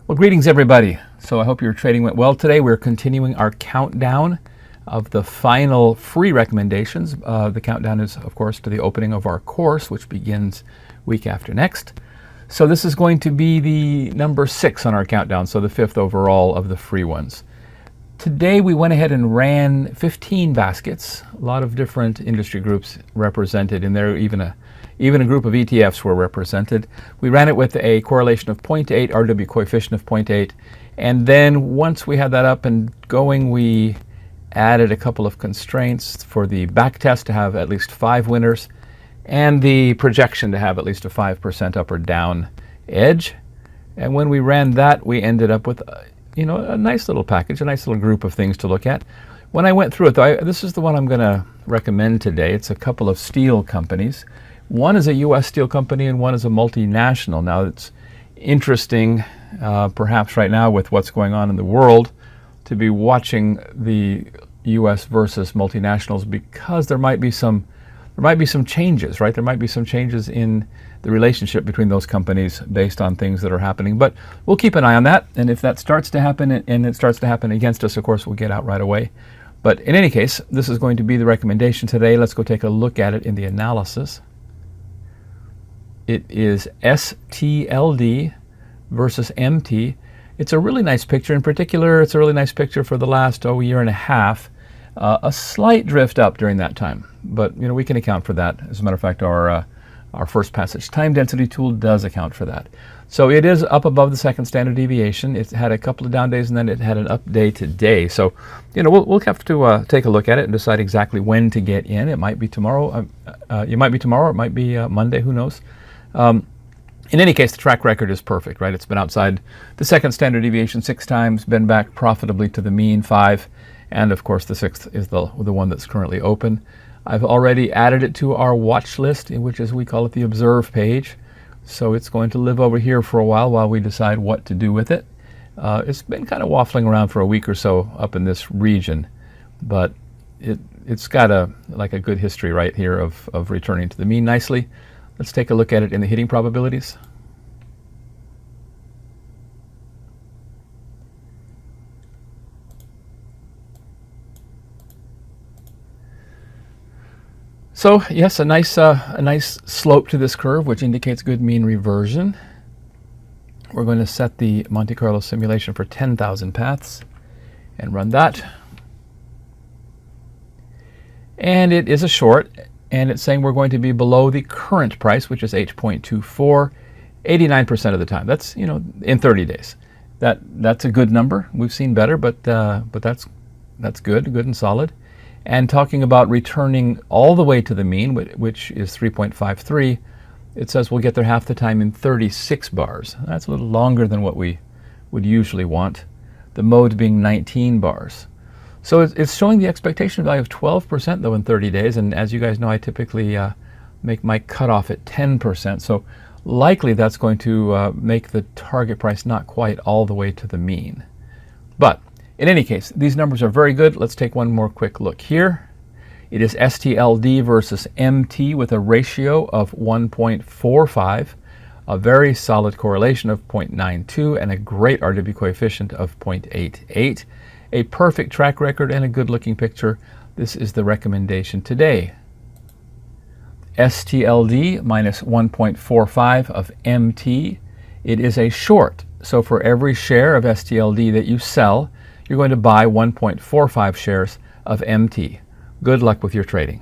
Well, greetings everybody. So I hope your trading went well today. We're continuing our countdown of the final free recommendations. The countdown is, of course, to the opening of our course, which begins week after next. So this is going to be the number 6 on our countdown, so the 5th overall of the free ones. Today we went ahead and ran 15 baskets, a lot of different industry groups represented in there, even a group of ETFs were represented. We ran it with a correlation of 0.8, RW coefficient of 0.8, and then once we had that up and going, we added a couple of constraints for the back test to have at least 5 winners, and the projection to have at least a 5% up or down edge. And when we ran that, we ended up with a nice little package, a nice little group of things to look at. When I went through it, though, this is the one I'm going to recommend today. It's a couple of steel companies. One is a U.S. steel company and one is a multinational. Now, it's interesting, perhaps right now with what's going on in the world, to be watching the U.S. versus multinationals, because there might be some changes, right? There might be some changes in the relationship between those companies based on things that are happening. But we'll keep an eye on that, and if that starts to happen, and it starts to happen against us, of course, we'll get out right away. But in any case, this is going to be the recommendation today. Let's go take a look at it in the analysis. It is STLD versus MT. It's a really nice picture. In particular, it's a really nice picture for the last year and a half. A slight drift up during that time, but we can account for that. As a matter of fact, our first passage time density tool does account for that. So it is up above the second standard deviation. It had a couple of down days, and then it had an up day today. So we'll have to take a look at it and decide exactly when to get in. It might be tomorrow. It might be tomorrow. It might be Monday. Who knows? In any case, the track record is perfect, right? It's been outside the second standard deviation 6 times, been back profitably to the mean 5, and of course the 6th is the one that's currently open. I've already added it to our watch list, which is, we call it the observe page. So it's going to live over here for a while we decide what to do with it. It's been kind of waffling around for a week or so up in this region, but it's got a good history right here of returning to the mean nicely. Let's take a look at it in the hitting probabilities. So yes, a nice slope to this curve, which indicates good mean reversion. We're going to set the Monte Carlo simulation for 10,000 paths and run that. And it is a short, and it's saying we're going to be below the current price, which is 8.24, 89% of the time. That's in 30 days. That's a good number. We've seen better, but that's good and solid. And talking about returning all the way to the mean, which is 3.53, it says we'll get there half the time in 36 bars. That's a little longer than what we would usually want, the mode being 19 bars. So it's showing the expectation value of 12% though in 30 days, and as you guys know, I typically make my cutoff at 10%, so likely that's going to make the target price not quite all the way to the mean. But in any case, these numbers are very good. Let's take one more quick look here. It is STLD versus MT with a ratio of 1.45, a very solid correlation of 0.92, and a great RW coefficient of 0.88. A perfect track record and a good looking picture. This is the recommendation today. STLD minus 1.45 of MT. It is a short. So for every share of STLD that you sell, you're going to buy 1.45 shares of MT. Good luck with your trading.